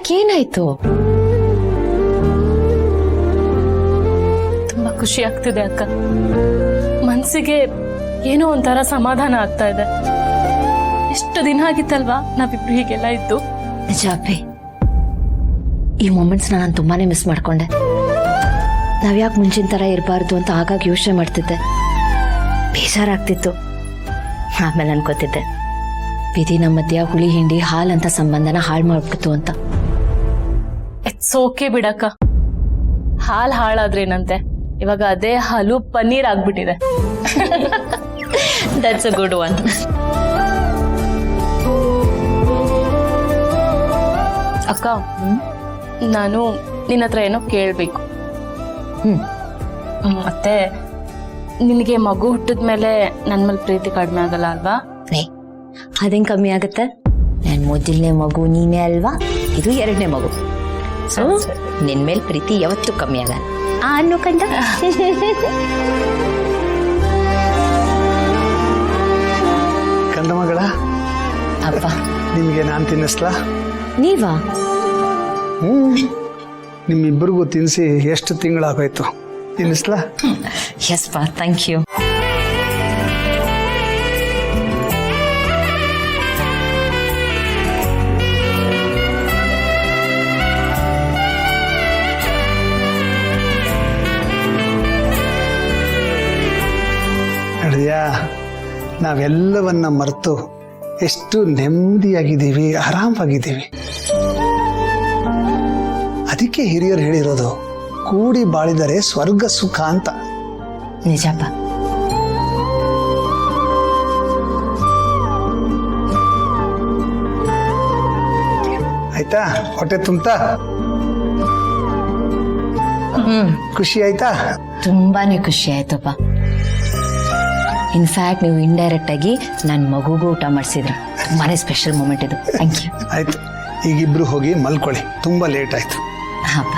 ಯಾಕೇನಾಯ್ತು? ತುಂಬಾ ಖುಷಿ ಆಗ್ತಿದೆ ಅಕ್ಕ. ಮನ್ಸಿಗೆ ಏನೋ ಒಂಥರ ಸಮಾಧಾನ ಆಗ್ತಾ ಇದೆ. ಎಷ್ಟು ದಿನ ಆಗಿತ್ತಲ್ವಾ ನಾವಿಬ್ರು ಹೀಗೆಲ್ಲ ಇದ್ದು. ನಿಜ ಅಪ್ಪಿ, ಈ ಮೊಮೆಂಟ್ಸ್ ನಾನು ತುಂಬಾನೇ ಮಿಸ್ ಮಾಡ್ಕೊಂಡೆ. ನಾವ್ಯಾಕೆ ಮುಂಚಿನ ತರ ಇರಬಾರ್ದು ಅಂತ ಆಗಾಗ ಯೋಚನೆ ಮಾಡ್ತಿದ್ದೆ. ಬೇಜಾರಾಗ್ತಿತ್ತು. ಆಮೇಲೆ ಅನ್ಕೋತಿದ್ದೆ, ವಿಧಿ ನಮ್ಮ ಮಧ್ಯ ಹುಳಿ ಹಿಂಡಿ ಹಾಲಂತ ಸಂಬಂಧನ ಹಾಳು ಮಾಡ್ಬಿಡ್ತು ಅಂತ. It's okay ಬಿಡಕ್ಕ. ಹಾಲ್ ಹಾಳಾದ್ರೇನಂತೆ, ಇವಾಗ ಅದೇ ಹಾಲು ಪನ್ನೀರ್ ಆಗ್ಬಿಟ್ಟಿದೆ. That's a good one. ಅಕ್ಕ, ನಾನು ನಿನ್ನ ಹತ್ರ ಏನೋ ಕೇಳ್ಬೇಕು. ಮತ್ತೆ ನಿನಗೆ ಮಗು ಹುಟ್ಟಿದ್ಮೇಲೆ ನನ್ ಮೇಲೆ ಪ್ರೀತಿ ಕಡಿಮೆ ಆಗಲ್ಲ ಅಲ್ವಾ? ಅದೇನ್ ಕಮ್ಮಿ ಆಗತ್ತೆ? ನನ್ ಮೊದಲನೇ ಮಗು ನೀನೇ ಅಲ್ವಾ, ಇದು ಎರಡನೇ ಮಗು. ಸೊ ನಿನ್ ಮೇಲ್ ಪ್ರೀತಿ ಯಾವತ್ತೂ ಕಮ್ಮಿ ಆಗಲ್ಲ ಅನ್ನೋ ಕಂಡ. ಕಂದ ಮಗಳ, ಅಪ್ಪ ನಿಮ್ಗೆ ನಾನ್ ತಿನ್ನಿಸ್ಲಾ? ನೀವಾ? ನಿಮ್ಮಿಬ್ಬರಿಗೂ ತಿನ್ನಿಸಿ ಎಷ್ಟು ತಿಂಗಳಾಗೋಯ್ತು. ತಿನ್ನಿಸ್ಲಾ? ಎಸ್ ಪಾ, ಥ್ಯಾಂಕ್ ಯು. ನಡೆಯಾ, ನಾವೆಲ್ಲವನ್ನ ಮರೆತು ಎಷ್ಟು ನೆಮ್ಮದಿಯಾಗಿದ್ದೀವಿ, ಆರಾಮಾಗಿದ್ದೀವಿ. ಅದಕ್ಕೆ ಹಿರಿಯರು ಹೇಳಿರೋದು, ಕೂಡಿ ಬಾಳಿದರೆ ಸ್ವರ್ಗ ಸುಖ ಅಂತ. ನಿಜಪ್ಪ. ಆಯ್ತಾ? ಹೊಟ್ಟೆ ತುಂಬ್ತ? ಖುಷಿ ಆಯ್ತಾ? ತುಂಬಾನೇ ಖುಷಿ ಆಯ್ತಪ್ಪ. ಇನ್ಫ್ಯಾಕ್ಟ್ ನೀವು ಇಂಡೈರೆಕ್ಟ್ ಆಗಿ ನನ್ನ ಮಗುಗೂ ಊಟ ಮಾಡಿಸಿದ್ರು. ತುಂಬಾನೇ ಸ್ಪೆಷಲ್ ಮೂಮೆಂಟ್ ಇದು. Thank you. ಆಯ್ತು, ಈಗಿಬ್ರು ಹೋಗಿ ಮಲ್ಕೊಳ್ಳಿ, ತುಂಬಾ ಲೇಟ್ ಆಯ್ತು. ಹಾಪ.